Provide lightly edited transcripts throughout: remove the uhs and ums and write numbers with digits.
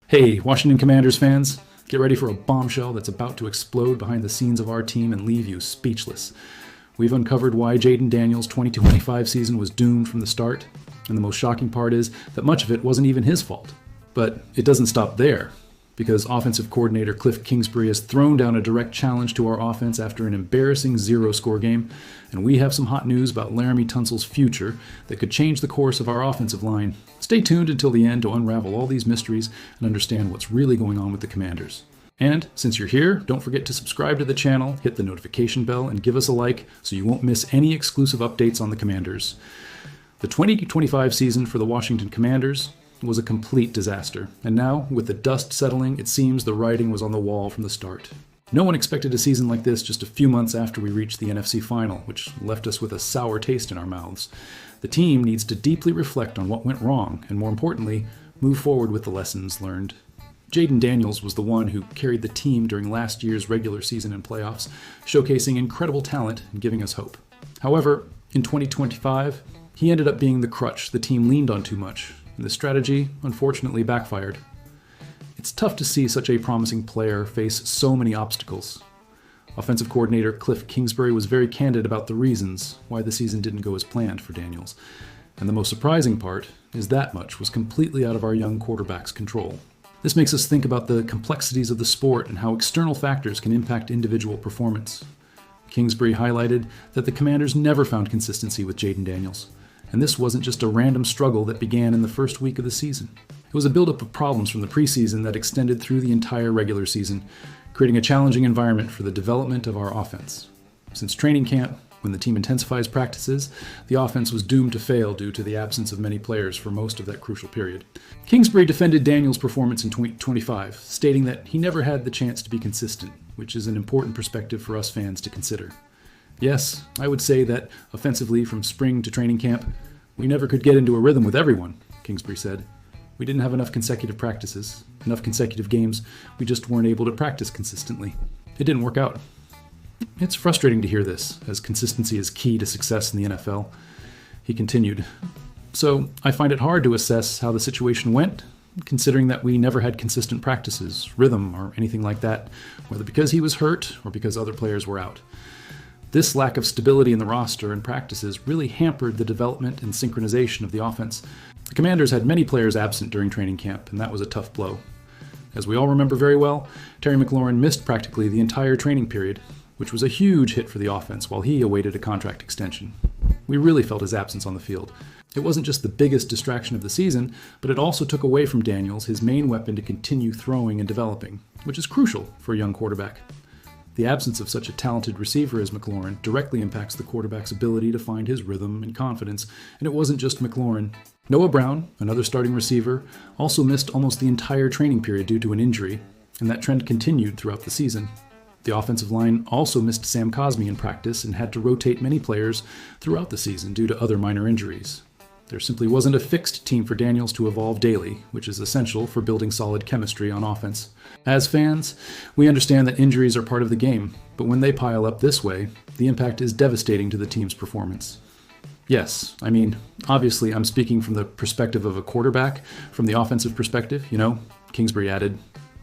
Hey, Washington Commanders fans, get ready for a bombshell that's about to explode behind the scenes of our team and leave you speechless. We've uncovered why Jayden Daniels' 2025 season was doomed from the start, and the most shocking part is that much of it wasn't even his fault. But it doesn't stop there, because offensive coordinator Cliff Kingsbury has thrown down a direct challenge to our offense after an embarrassing zero-score game, and we have some hot news about Laremy Tunsil's future that could change the course of our offensive line. Stay tuned until the end to unravel all these mysteries and understand what's really going on with the Commanders. And since you're here, don't forget to subscribe to the channel, hit the notification bell, and give us a like so you won't miss any exclusive updates on the Commanders. The 2025 season for the Washington Commanders was a complete disaster, and now, with the dust settling, it seems the writing was on the wall from the start. No one expected a season like this just a few months after we reached the NFC Final, which left us with a sour taste in our mouths. The team needs to deeply reflect on what went wrong, and more importantly, move forward with the lessons learned. Jayden Daniels was the one who carried the team during last year's regular season and playoffs, showcasing incredible talent and giving us hope. However, in 2025, he ended up being the crutch the team leaned on too much, and the strategy unfortunately backfired. It's tough to see such a promising player face so many obstacles. Offensive coordinator Cliff Kingsbury was very candid about the reasons why the season didn't go as planned for Daniels. And the most surprising part is that much was completely out of our young quarterback's control. This makes us think about the complexities of the sport and how external factors can impact individual performance. Kingsbury highlighted that the Commanders never found consistency with Jayden Daniels. And this wasn't just a random struggle that began in the first week of the season. It was a buildup of problems from the preseason that extended through the entire regular season, creating a challenging environment for the development of our offense. Since training camp, when the team intensifies practices, the offense was doomed to fail due to the absence of many players for most of that crucial period. Kingsbury defended Daniels' performance in 2025, stating that he never had the chance to be consistent, which is an important perspective for us fans to consider. Yes, I would say that offensively from spring to training camp, we never could get into a rhythm with everyone, Kingsbury said. We didn't have enough consecutive practices, enough consecutive games. We just weren't able to practice consistently. It didn't work out. It's frustrating to hear this, as consistency is key to success in the NFL. He continued, so I find it hard to assess how the situation went, considering that we never had consistent practices, rhythm, or anything like that, whether because he was hurt or because other players were out. This lack of stability in the roster and practices really hampered the development and synchronization of the offense. The Commanders had many players absent during training camp, and that was a tough blow. As we all remember very well, Terry McLaurin missed practically the entire training period, which was a huge hit for the offense while he awaited a contract extension. We really felt his absence on the field. It wasn't just the biggest distraction of the season, but it also took away from Daniels his main weapon to continue throwing and developing, which is crucial for a young quarterback. The absence of such a talented receiver as McLaurin directly impacts the quarterback's ability to find his rhythm and confidence, and it wasn't just McLaurin. Noah Brown, another starting receiver, also missed almost the entire training period due to an injury, and that trend continued throughout the season. The offensive line also missed Sam Cosmi in practice and had to rotate many players throughout the season due to other minor injuries. There simply wasn't a fixed team for Daniels to evolve daily, which is essential for building solid chemistry on offense. As fans, we understand that injuries are part of the game, but when they pile up this way, the impact is devastating to the team's performance. Yes, obviously I'm speaking from the perspective of a quarterback, from the offensive perspective, Kingsbury added.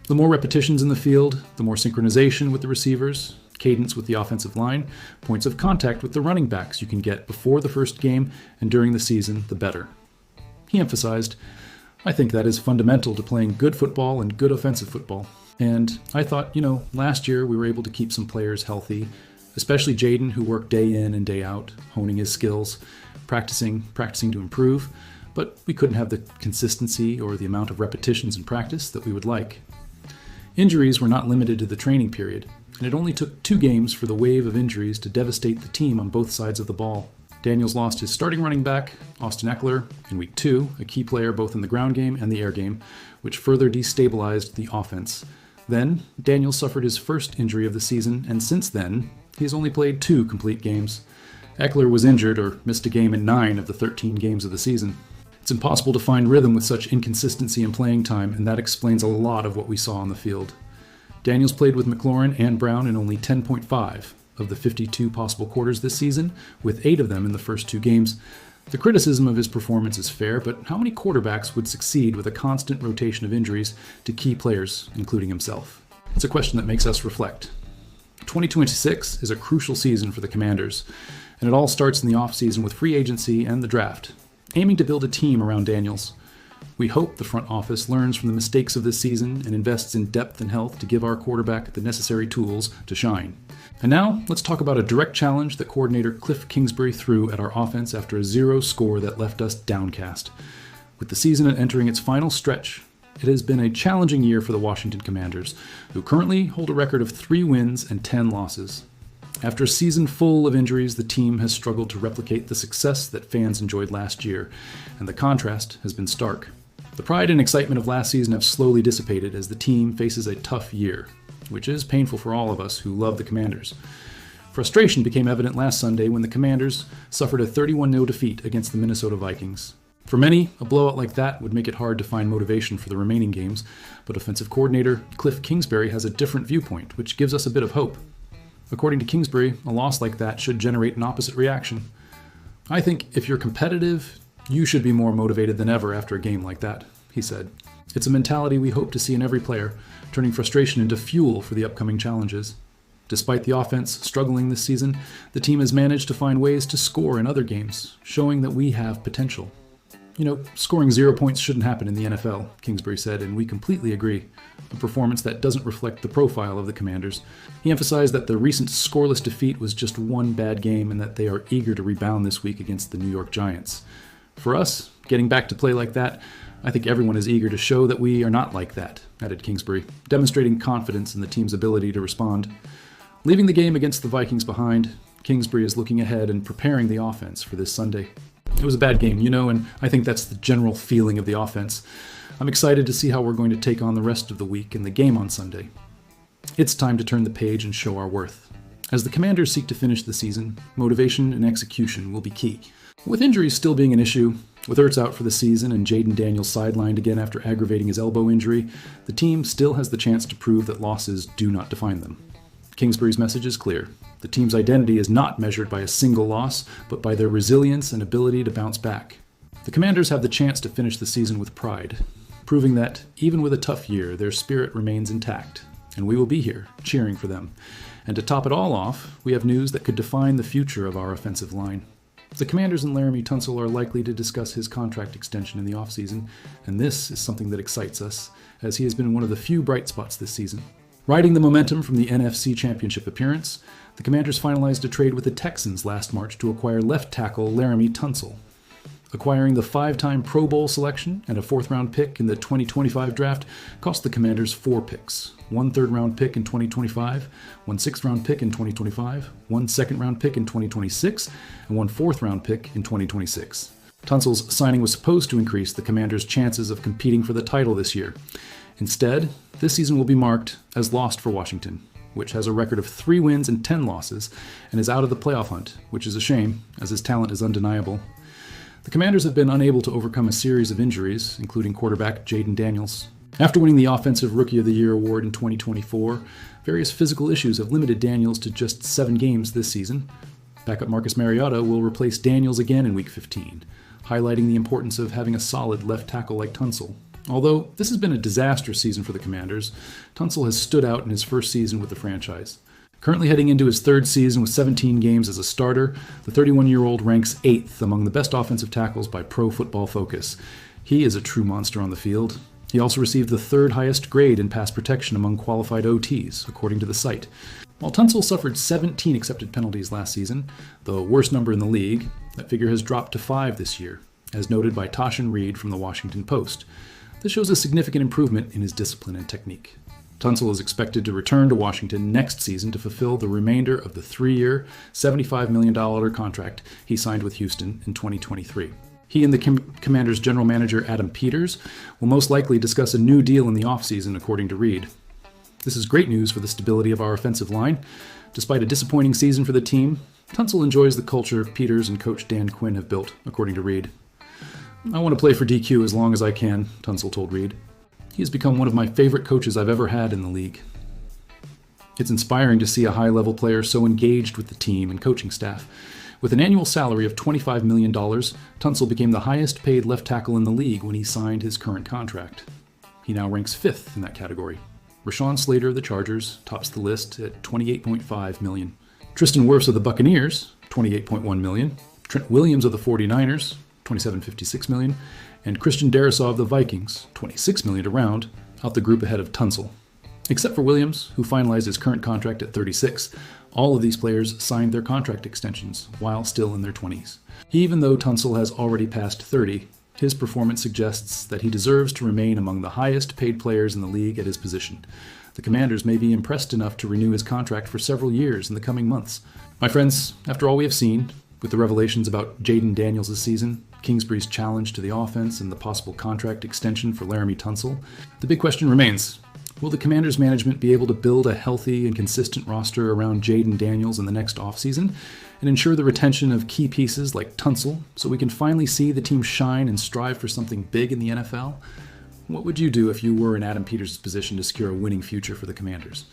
The more repetitions in the field, the more synchronization with the receivers, cadence with the offensive line, points of contact with the running backs you can get before the first game and during the season, the better. He emphasized, I think that is fundamental to playing good football and good offensive football. And I thought, last year we were able to keep some players healthy, especially Jayden, who worked day in and day out, honing his skills, practicing to improve, but we couldn't have the consistency or the amount of repetitions in practice that we would like. Injuries were not limited to the training period, and it only took 2 games for the wave of injuries to devastate the team on both sides of the ball. Daniels lost his starting running back, Austin Ekeler, in week 2, a key player both in the ground game and the air game, which further destabilized the offense. Then, Daniels suffered his first injury of the season, and since then, he has only played 2 complete games. Ekeler was injured or missed a game in 9 of the 13 games of the season. It's impossible to find rhythm with such inconsistency in playing time, and that explains a lot of what we saw on the field. Daniels played with McLaurin and Brown in only 10.5 of the 52 possible quarters this season, with 8 of them in the first 2 games. The criticism of his performance is fair, but how many quarterbacks would succeed with a constant rotation of injuries to key players, including himself? It's a question that makes us reflect. 2026 is a crucial season for the Commanders, and it all starts in the offseason with free agency and the draft, aiming to build a team around Daniels. We hope the front office learns from the mistakes of this season and invests in depth and health to give our quarterback the necessary tools to shine. And now, let's talk about a direct challenge that coordinator Cliff Kingsbury threw at our offense after a 0 score that left us downcast. With the season entering its final stretch, it has been a challenging year for the Washington Commanders, who currently hold a record of 3 wins and 10 losses. After a season full of injuries, the team has struggled to replicate the success that fans enjoyed last year, and the contrast has been stark. The pride and excitement of last season have slowly dissipated as the team faces a tough year, which is painful for all of us who love the Commanders. Frustration became evident last Sunday when the Commanders suffered a 31-0 defeat against the Minnesota Vikings. For many, a blowout like that would make it hard to find motivation for the remaining games, but offensive coordinator Cliff Kingsbury has a different viewpoint, which gives us a bit of hope. According to Kingsbury, a loss like that should generate an opposite reaction. I think if you're competitive, you should be more motivated than ever after a game like that, he said. It's a mentality we hope to see in every player, turning frustration into fuel for the upcoming challenges. Despite the offense struggling this season, the team has managed to find ways to score in other games, showing that we have potential. Scoring 0 points shouldn't happen in the NFL, Kingsbury said, and we completely agree. A performance that doesn't reflect the profile of the Commanders. He emphasized that the recent scoreless defeat was just one bad game and that they are eager to rebound this week against the New York Giants. For us, getting back to play like that, I think everyone is eager to show that we are not like that, added Kingsbury, demonstrating confidence in the team's ability to respond. Leaving the game against the Vikings behind, Kingsbury is looking ahead and preparing the offense for this Sunday. It was a bad game, and I think that's the general feeling of the offense. I'm excited to see how we're going to take on the rest of the week and the game on Sunday. It's time to turn the page and show our worth. As the Commanders seek to finish the season, motivation and execution will be key. With injuries still being an issue, with Ertz out for the season and Jayden Daniels sidelined again after aggravating his elbow injury, the team still has the chance to prove that losses do not define them. Kingsbury's message is clear. The team's identity is not measured by a single loss, but by their resilience and ability to bounce back. The Commanders have the chance to finish the season with pride, proving that, even with a tough year, their spirit remains intact, and we will be here, cheering for them. And to top it all off, we have news that could define the future of our offensive line. The Commanders and Laremy Tunsil are likely to discuss his contract extension in the offseason, and this is something that excites us, as he has been one of the few bright spots this season. Riding the momentum from the NFC Championship appearance, the Commanders finalized a trade with the Texans last March to acquire left tackle Laremy Tunsil. Acquiring the 5-time Pro Bowl selection and a 4th-round pick in the 2025 draft cost the Commanders 4 picks, 1 3rd-round pick in 2025, 1 6th-round pick in 2025, 1 2nd-round pick in 2026, and 1 4th-round pick in 2026. Tunsil's signing was supposed to increase the Commanders' chances of competing for the title this year. Instead, this season will be marked as lost for Washington, which has a record of 3 wins and 10 losses, and is out of the playoff hunt, which is a shame, as his talent is undeniable. The Commanders have been unable to overcome a series of injuries, including quarterback Jayden Daniels. After winning the Offensive Rookie of the Year award in 2024, various physical issues have limited Daniels to just 7 games this season. Backup Marcus Mariota will replace Daniels again in Week 15, highlighting the importance of having a solid left tackle like Tunsil. Although this has been a disastrous season for the Commanders, Tunsil has stood out in his first season with the franchise. Currently heading into his 3rd season with 17 games as a starter, the 31-year-old ranks 8th among the best offensive tackles by Pro Football Focus. He is a true monster on the field. He also received the 3rd highest grade in pass protection among qualified OTs, according to the site. While Tunsil suffered 17 accepted penalties last season, the worst number in the league, that figure has dropped to 5 this year, as noted by Tashan Reed from the Washington Post. This shows a significant improvement in his discipline and technique. Tunsil is expected to return to Washington next season to fulfill the remainder of the 3-year, $75 million contract he signed with Houston in 2023. He and the Commanders' general manager Adam Peters will most likely discuss a new deal in the offseason, according to Reed. This is great news for the stability of our offensive line. Despite a disappointing season for the team, Tunsil enjoys the culture Peters and coach Dan Quinn have built, according to Reed. "I want to play for DQ as long as I can," Tunsil told Reed. "He has become one of my favorite coaches I've ever had in the league." It's inspiring to see a high-level player so engaged with the team and coaching staff. With an annual salary of $25 million, Tunsil became the highest paid left tackle in the league when he signed his current contract. He now ranks 5th in that category. Rashawn Slater of the Chargers tops the list at $28.5 million. Tristan Wirfs of the Buccaneers, $28.1 million. Trent Williams of the 49ers, $27.56 million. And Christian Darrisaw of the Vikings, $26 million to round out the group ahead of Tunsil. Except for Williams, who finalized his current contract at 36, all of these players signed their contract extensions while still in their 20s. Even though Tunsil has already passed 30, his performance suggests that he deserves to remain among the highest paid players in the league at his position. The Commanders may be impressed enough to renew his contract for several years in the coming months. My friends, after all we have seen, with the revelations about Jayden Daniels' season, Kingsbury's challenge to the offense, and the possible contract extension for Laremy Tunsil, the big question remains: will the Commanders management be able to build a healthy and consistent roster around Jayden Daniels in the next offseason and ensure the retention of key pieces like Tunsil so we can finally see the team shine and strive for something big in the NFL? What would you do if you were in Adam Peters' position to secure a winning future for the Commanders?